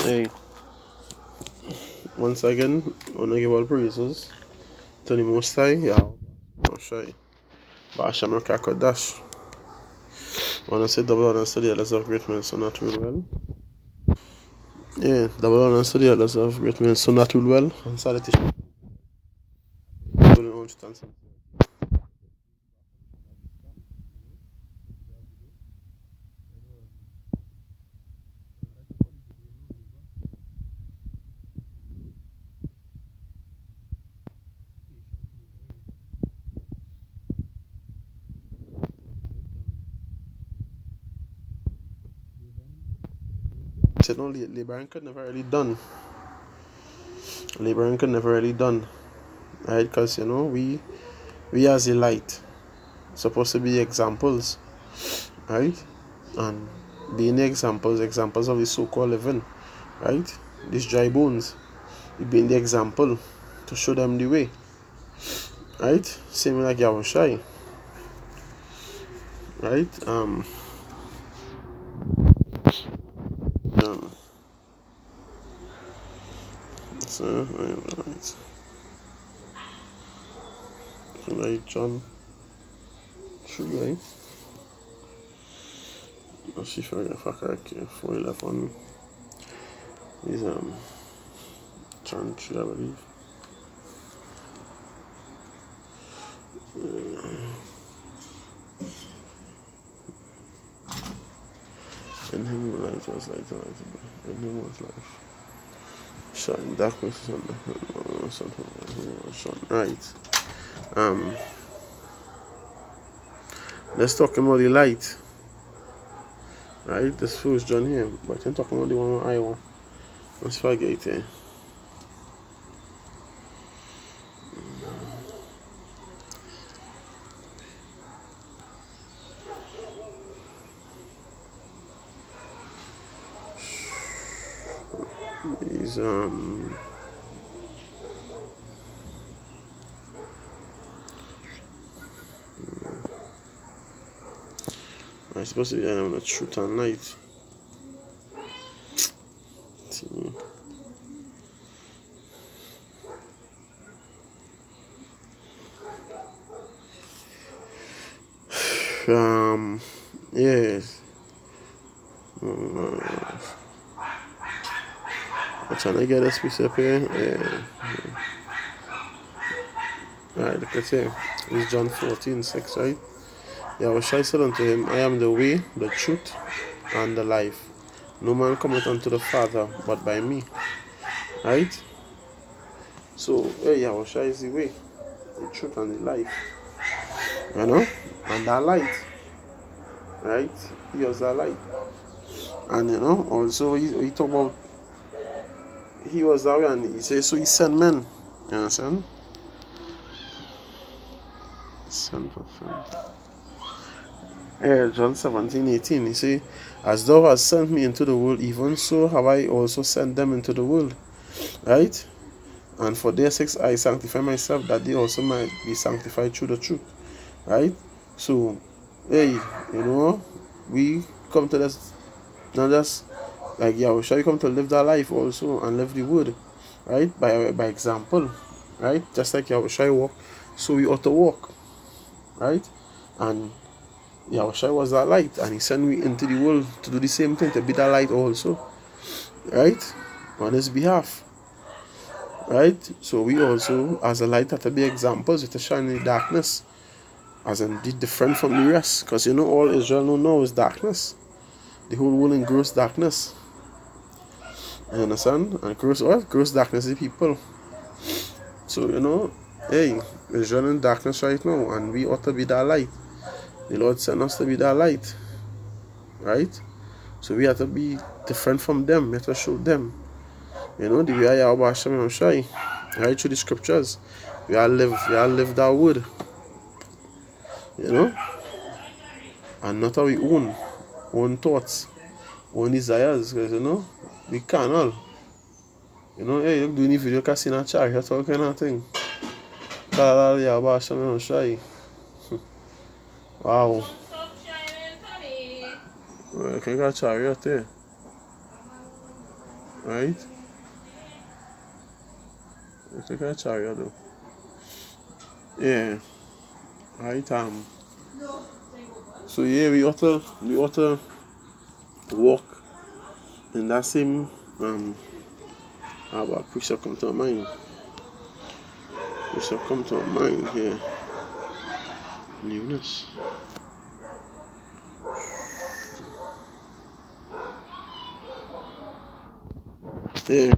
Hey, once again, I want to give all praises to the Most High, Yahweh Shai, Ba'ashem Rakakodash. I want to say double honors to the elders of great men, so not rule well. Yeah, double honors to the elders of great men, so not rule well. And salutation to the own stand. Said no, Labor could never really done. Labor could never really done. Right? Because, we as a light, supposed to be examples, right? And being the examples of the so-called living, right? These dry bones, we being the example to show them the way, right? Same like Yahushai, right? Um right, John 3, right? Let's see if I can 4:11 is John 3, I believe. In him light was light, in him was life. Shine darkness sun. Right. Let's talk about the light. Right? This first John here, but I'm talking about the one I want. Let's forget it. Is I supposed to be the truth and light. Yes. I'm trying to get this piece up here. Yeah. Alright, look at here. It's John 14:6, right? Yahushua said unto him, I am the way, the truth, and the life. No man cometh unto the Father but by me. Right? So, Yahushua is the way, the truth, and the life. You know? And that light. Right? He was that light. And also he talk about he was that way, and he says so he sent men. You understand? Sent for friend. John 17:18, he say, as thou hast sent me into the world, even so have I also sent them into the world. Right? And for their sakes I sanctify myself, that they also might be sanctified through the truth. Right? So, we come to this, not just like Yahushua, we come to live that life also and live the word, right? By example, right? Just like Yahushua walk, so we ought to walk, right? And Yahushua was that light, and he sent me into the world to do the same thing, to be that light also, right? On his behalf, right? So we also, as a light, have to be examples to shine in the darkness, as indeed different from the rest, because all Israel know is darkness. The whole world in gross darkness. You understand? And gross what? Gross darkness is people. So Israel in darkness right now, and we ought to be that light. The Lord sent us to be that light. Right? So we have to be different from them. We have to show them. The way Yahweh Hashem Shai. Right through the scriptures. We all live that word. And not our own thoughts, own desires, because we can all. Hey, look, doing the video, can see in a charge, that's all kind of thing. Yahweh Hashem Shai. Wow. Well, I got chariot there. right? Let's take a chariot though. Yeah, right. So yeah, we ought to walk in that same about precept come to our mind. Precept come to our mind here. Newness. Yeah.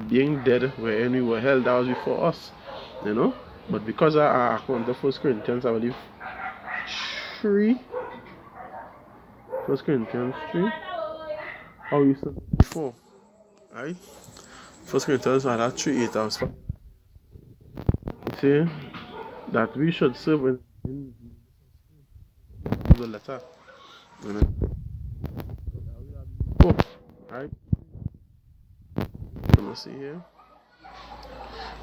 Being dead wherein we were held, that was before us. You know? But because I account the First Corinthians, I believe 3. First Corinthians 3. Oh, you said before. Right? First Corinthians had that 3:8. I was saying that we should serve in the letter. You know? Oh, right? Let me see here.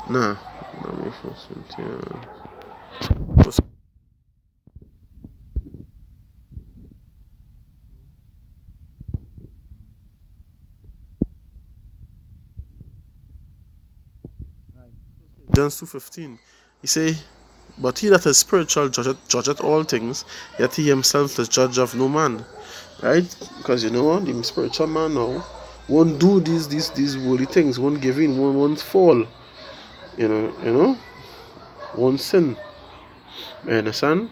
Nah. Let me first Corinthians. First Corinthians 2:15. He say, but he that is spiritual judgeth all things, yet he himself is judge of no man. Right? Because you know what? The spiritual man now won't do these worldly things, won't give in, won't fall. Won't sin. You understand?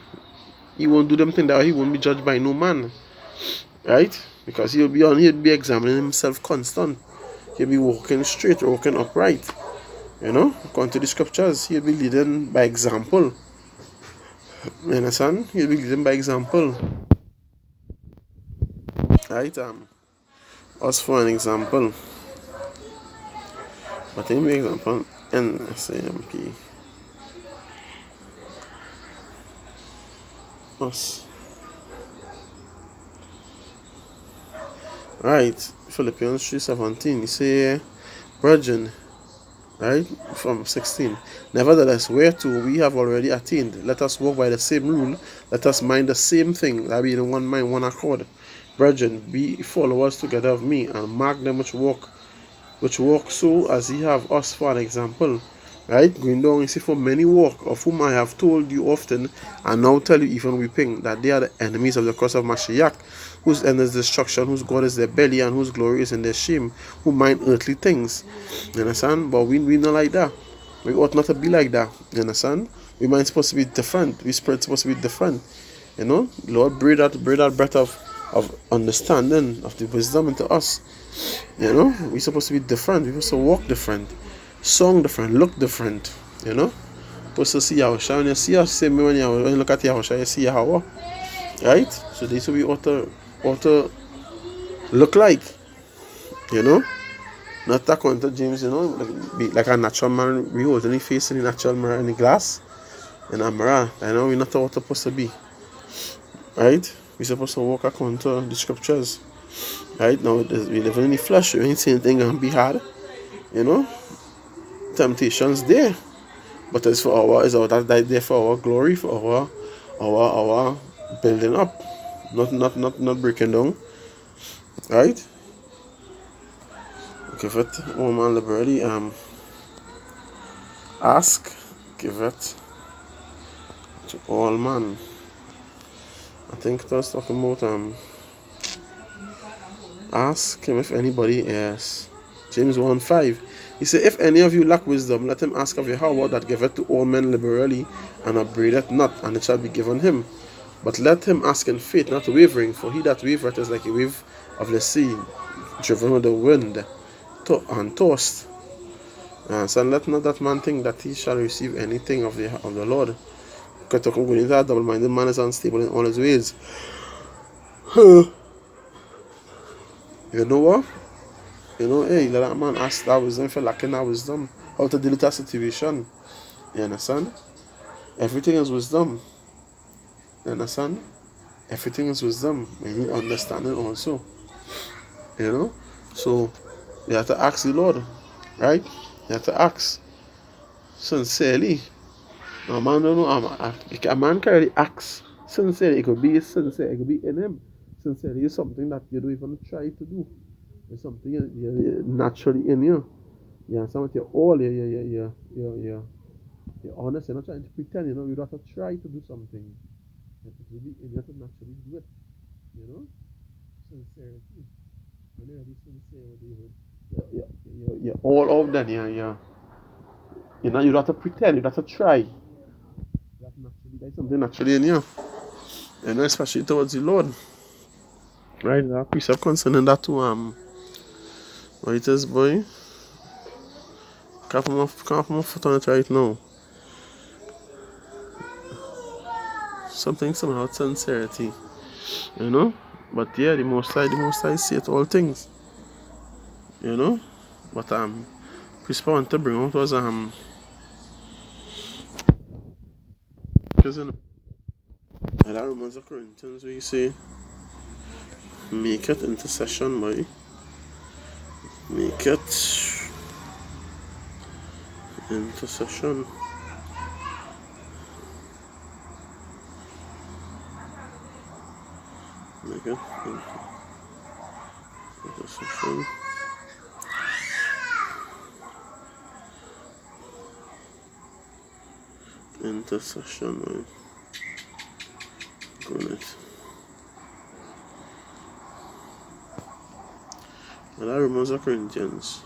He won't do them things that he won't be judged by no man. Right? Because he'll be examining himself constant. He'll be walking straight, walking upright. According to the scriptures, he'll be leading by example. You understand? He'll be leading by example. Right? Us for an example. But in example, NSAMP. Us. Right. Philippians 3:17. You say, Brethren, right, from 16. Nevertheless, whereto we have already attained, let us walk by the same rule, let us mind the same thing, that we in one mind, one accord. Brethren, be followers together of me, and mark them which walk so as ye have us for an example. Right? Going down, you see, for many walk, of whom I have told you often, and now tell you even weeping, that they are the enemies of the cross of Mashiach, whose end is destruction, whose God is their belly, and whose glory is in their shame, who mind earthly things. You understand? But we not like that. We ought not to be like that. You understand? We mind supposed to be different. We spirit supposed to be different. Lord, breathe that breath of understanding, of the wisdom into us. We're supposed to be different. We're supposed to walk different, song different, look different. Supposed to see Yahushua. When you see us, same way when you look at Yahushua, you see Yahweh. Right? So this will be ought to look like. Not according to James, be like a natural man, we hold any face in the natural mirror in the glass. In a mirror. We're not what we're supposed to be. Right? We're supposed to walk according to the scriptures. Right? Now we live in the flesh, we ain't saying anything gonna be hard. Temptations there. But it's that there for our glory, for our building up. Not breaking down. Right? Give it woman liberally. Ask, give it to all man. I think it was talking about ask him if anybody is. James 1:5. He said, if any of you lack wisdom, let him ask of Yahweh that giveth to all men liberally, and upbraideth not, and it shall be given him. But let him ask in faith, not wavering, for he that wavereth is like a wave of the sea, driven with the wind, and tossed. So let not that man think that he shall receive anything of the Lord. Because a double-minded man is unstable in all his ways. You know what? Hey, let that man ask that wisdom if you're lacking that wisdom. How to deal with that situation. You understand? Everything is wisdom. You understand? Everything is wisdom. We need understanding also. So you have to ask the Lord. Right? You have to ask sincerely. A man don't know. A man can really ask sincerely. It could be sincere. It could be in him. Sincerity is something that you don't even try to do. It's something you naturally in you. You understand what you're all, you're honest. You're not trying to pretend, you don't have to try to do something. It really in you to naturally do it, you know? Sincerity. When you're really sincere with you, you're all out then, you don't have to pretend, you don't have to try. That naturally, there's something naturally in you. Especially towards the Lord. Right? That precept concerning that to what it is, boy. Can't put my foot on it right now. Something somehow sincerity. But yeah, the most high see it all things. But precept I want to bring out was because that Romans of Corinthians where you say make it intercession, boy. Make it intercession. Make it intercession. Intercession, boy. Good. And that Romans of Corinthians.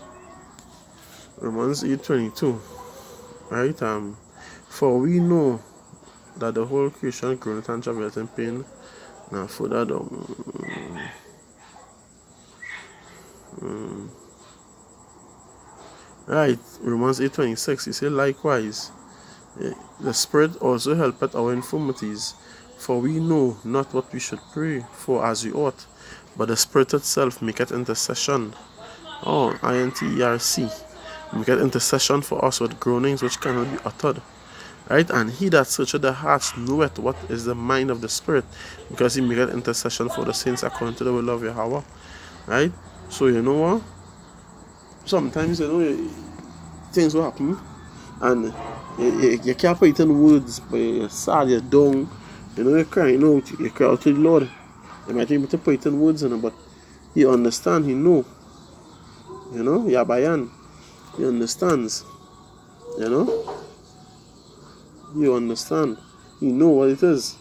Romans 8:22. Right? For we know that the whole creation groaneth and travaileth in pain, now further down. Right, Romans 8:26, he said, likewise, the Spirit also helpeth our infirmities, for we know not what we should pray for as we ought, but the Spirit itself maketh intercession. INTERC. Maketh intercession for us with groanings which cannot be uttered. Right? And he that searcheth the hearts knoweth what is the mind of the Spirit, because he maketh intercession for the saints according to the will of Yahweh. Right? So you know what? Sometimes things will happen and you can't put it in words, but you're sad, you're down, you're crying out, you cry out to the Lord. You might be able to put it in words, but he understands, he know. Yabayan. He understands. You understand. You know what it is.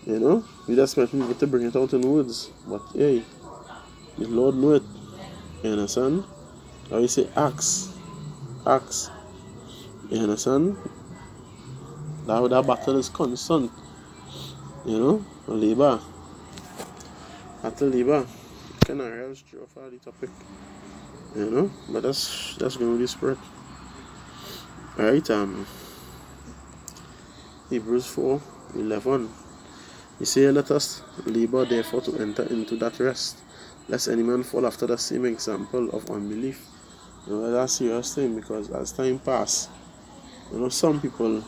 We just might be able to bring it out in words. But hey, the Lord know it. You understand? Or you say ask. You understand? That battle is constant. Labor. Battle labor. Kind of else draw for the topic. But that's going to be the Spirit. Alright, Hebrews 4:11. He say, let us labor therefore to enter into that rest, lest any man fall after the same example of unbelief. That's a serious thing, because as time pass, some people,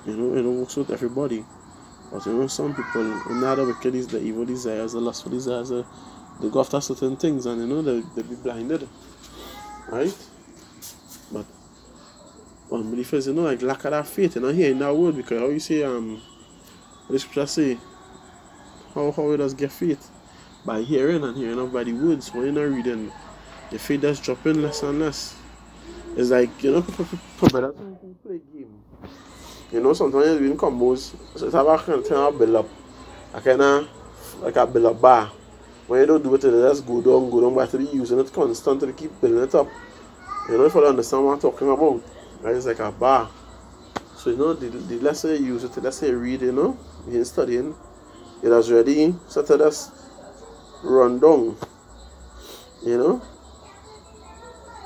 it works with everybody, but some people, the wicked is the evil desires, the lustful desires, they go after certain things, and they be blinded, right? But unbelief is like lack of that faith, here in that word, because how you say the scripture say how it does get faith by hearing, and hearing of by the words. When you're not reading, your faith does dropping less and less. It's like people better play game. Sometimes you're doing combos, so it's a build up, like a build up bar. When you don't do it, it just go down, but to be using it constantly to keep building it up. If you understand what I'm talking about, right? It's like a bar. So the less you use it, the less you read, you're studying, it has ready, so to just run down.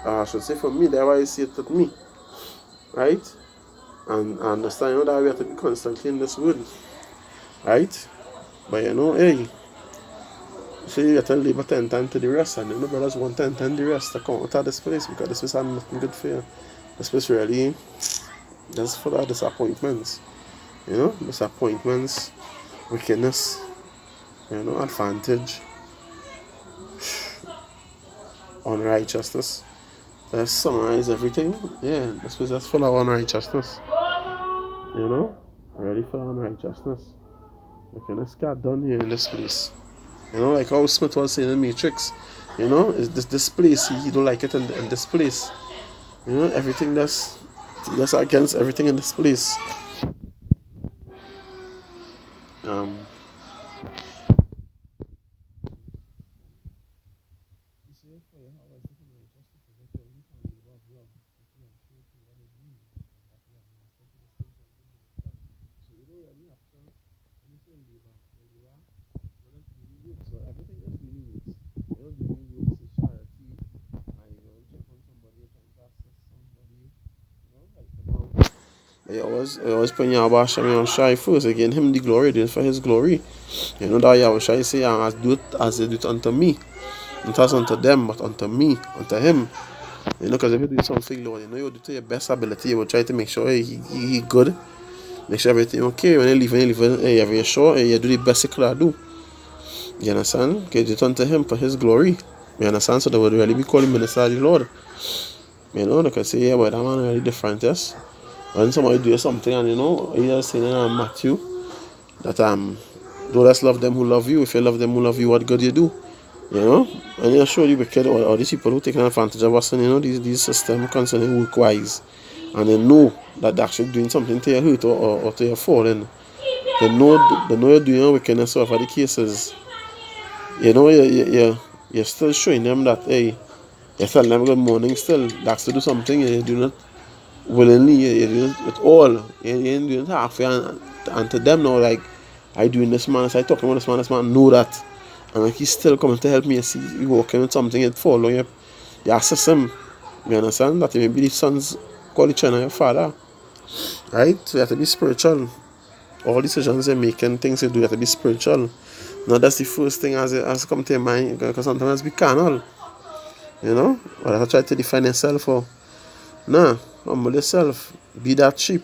I should say for me, that's why I see it with me. Right? And I understand that we have to be constantly in this word. Right? But hey, so you have to leave a 10 times to the rest, and brothers want 10 times the rest to come out of this place, because this place has nothing good for you. This place really just full of disappointments. Disappointments, wickedness, advantage, unrighteousness. Let's summarize everything. Yeah, this place is full of unrighteousness. Really full of unrighteousness. Okay, let's get done here in this place. You know, like how Smith was saying in Matrix. You know, is this place he don't like it in this place. You know, everything that's against everything in this place. Um I was putting Yahweh Hashem on Shai first, again him the glory, doing for his glory. You know that Yahweh Shai say, as do it as they do it unto me. Not as unto them, but unto me, unto him. You know, because if you do something, Lord, you know, you do to your best ability, you will try to make sure he good, make sure everything okay. When you leave, hey, you're sure, hey, you do the best you could do. You understand? Okay, do it unto him for his glory. You understand? So they would really be calling minister of the Lord. You know, they can say, yeah, but that man really different, yes. When somebody do something, and you know, he just saying in Matthew that do less love them who love you. If you love them who love you, what good you do? You know, and you're sure you wicked or these people who taking advantage of us, and you know, these systems concerning work wise, and they know that they're actually doing something to your hurt or to your fall, and they know you're doing wickedness. So for the cases, you know, you're still showing them that, hey, you're telling them good morning still, that's to do something, you do not willingly, you do it with all, you ain't doing it halfway, and to them now, like, I doing this man, as I talking about this man know that, and like he's still coming to help me. I see you working with something, it fall on you assess him, you understand, that he may be the son's quality and your father, right? So you have to be spiritual. All decisions you're making, things you do, you have to be spiritual. Now that's the first thing as come to your mind, because sometimes we carnal, you know, but I try to define yourself or, nah, humble yourself, be that sheep,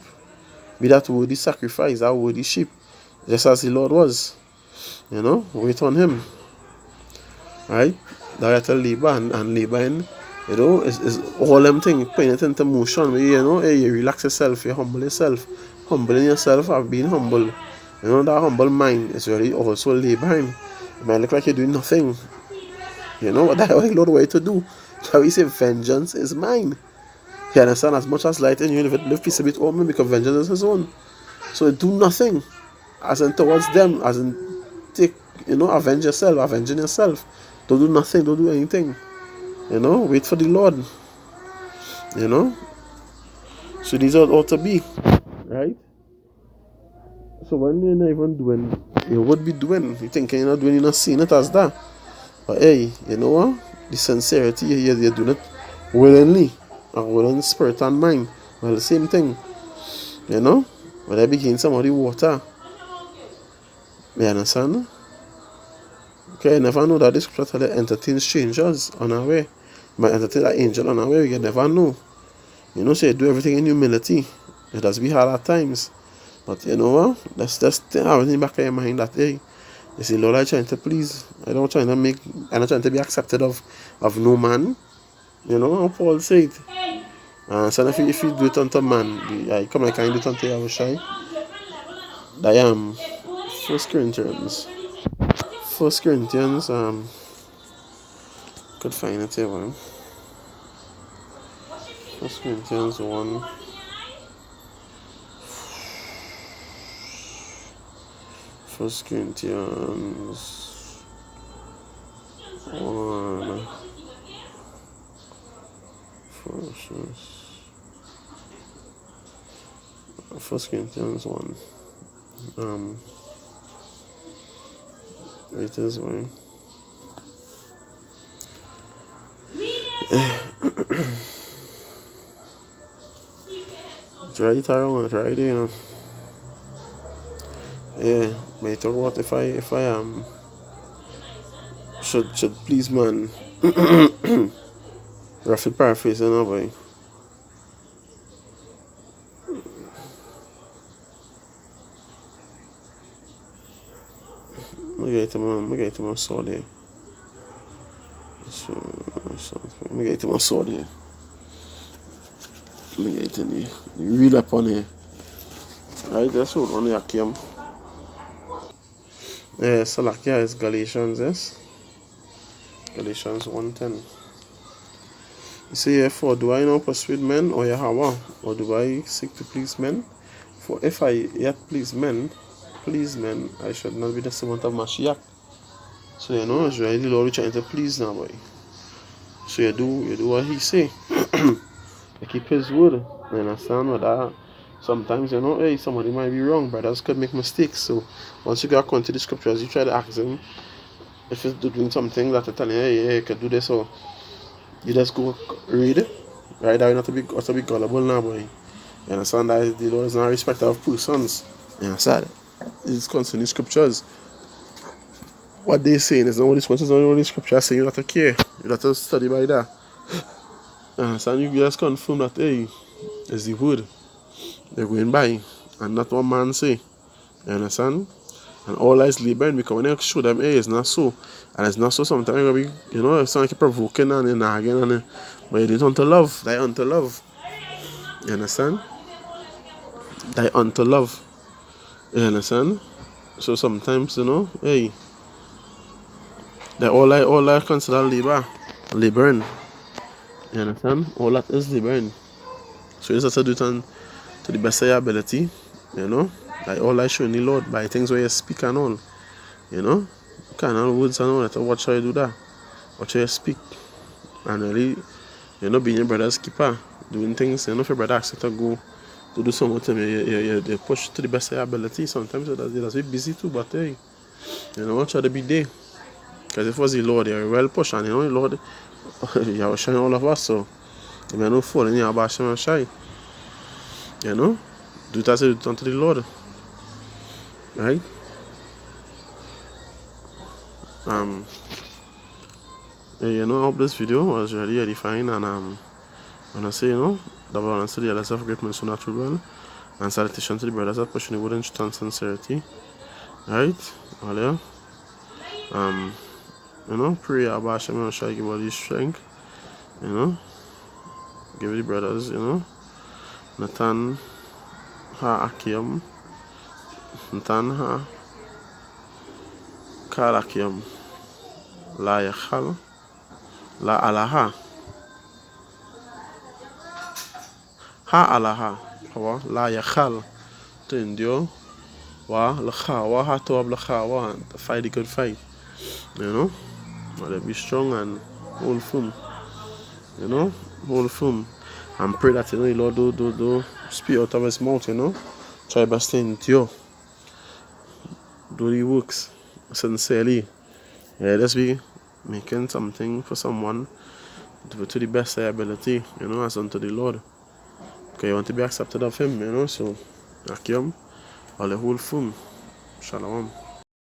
be that worthy sacrifice, that worthy sheep, just as the Lord was, you know, wait on him, right? That you have to labor and laboring, you know, is all them things, putting it into motion, where, you know, hey, you relax yourself, you humble yourself, humbling yourself or being humble, you know, that humble mind is really also laboring. It might look like you're doing nothing, you know, but that's what the Lord wants you to do. How he say, vengeance is mine. You understand? As much as light in you, live peace a bit over me, because vengeance is his own. So do nothing, as in towards them, as in take, you know, avenging yourself. Don't do nothing, don't do anything. You know, wait for the Lord. You know? So these ought to be, right? So when you're not even doing, you would be doing, you thinking you're not doing, you're not seeing it as that. But hey, you know what? The sincerity, you're doing it willingly, and willing spirit and mind. Well, the same thing. You know? When I begin some of the water, you understand? Okay, you never know that this scripture tell you entertain strangers on our way. You might entertain that angel on our way, you never know. You know, so you do everything in humility. It does be hard at times. But you know what? Let's just have it in the back of your mind that, hey, you see, Lord, I'm trying to please. I'm not trying to be accepted of no man. You know how Paul said. So if you do it unto man, I come like I do it unto Yahushai. I am 1 Corinthians. 1 Corinthians, could find it here, man. 1 Corinthians 1. 1 Corinthians 1. First Corinthians 1. Right this way. Try it around, try it, you know. Yeah, may talk about if I should please man. Roughly paraphrase, you know, boy. I get my sword here. So, I get my sword here. I get in here. You read up on here. Right, that's what on here came. Salakia is Galatians, yes? Galatians 1:10. You say, therefore, do I now persuade men or Yahweh, or do I seek to please men? For if I yet please men, I should not be the servant of Mashiach. So it's really the Lord trying to please now, boy. So you do what he say. You keep his word. You understand what that? Sometimes hey, somebody might be wrong, brothers could make mistakes. So once you get according to the scriptures, you try to ask him if he's doing something that they're telling you, hey, you could do this, or you just go read it. Right? That not to be gullible now, boy. You understand that the Lord is not a respecter of persons. You understand? It's concerning scriptures. What they saying is not what the only scripture saying. You have to care. You have to study by that. You understand? You just confirm that, hey, it's the word they're going by, and not what man say. You understand? And all eyes laboring, because when you show them, hey, it's not so. And it's not so, sometimes you're going to be, it's like you're provoking and you're nagging, but you do it unto love. Die unto love. You understand? Die unto love. You understand? So sometimes, hey, they all I consider laboring. You understand? All that is laboring. So you just have to do it to the best of your ability, like all I show in the Lord by things where you speak and all, you can't all words and all that. Watch how you do that, watch how you speak, and really, being your brother's keeper, doing things, if your brother asks you to go to do something with him, you push to the best of your ability. Sometimes you just be busy too, but hey, try to be there, because if it was the Lord, you're well pushed, and the Lord, you're showing all of us, so you may not fall in your bash and shy. Do it as you do unto the Lord. Right? I hope this video was really edifying, and I say, double honor to the elders of great men so natural well, and salutation to the brothers that pushing the word in truth and sincerity. Right? Hallelujah. Pray about Hashem and shall give all these strength. Give the brothers, Nathan Ha Akim, Nathan Ha Kalakim, La Yachal, La Alaha, Ha Alaha, La Yachal, to endure, Wa Lacha, Wa Ha Toab Lacha, Wa, to fight the good fight. Be strong and hold firm. Hold firm. And pray that the Lord do speak out of his mouth, Try best to endure. Do the works sincerely. Let's be making something for someone to the best of your ability, as unto the Lord. Because you want to be accepted of him, so Akim, all the whole firm. Shalom.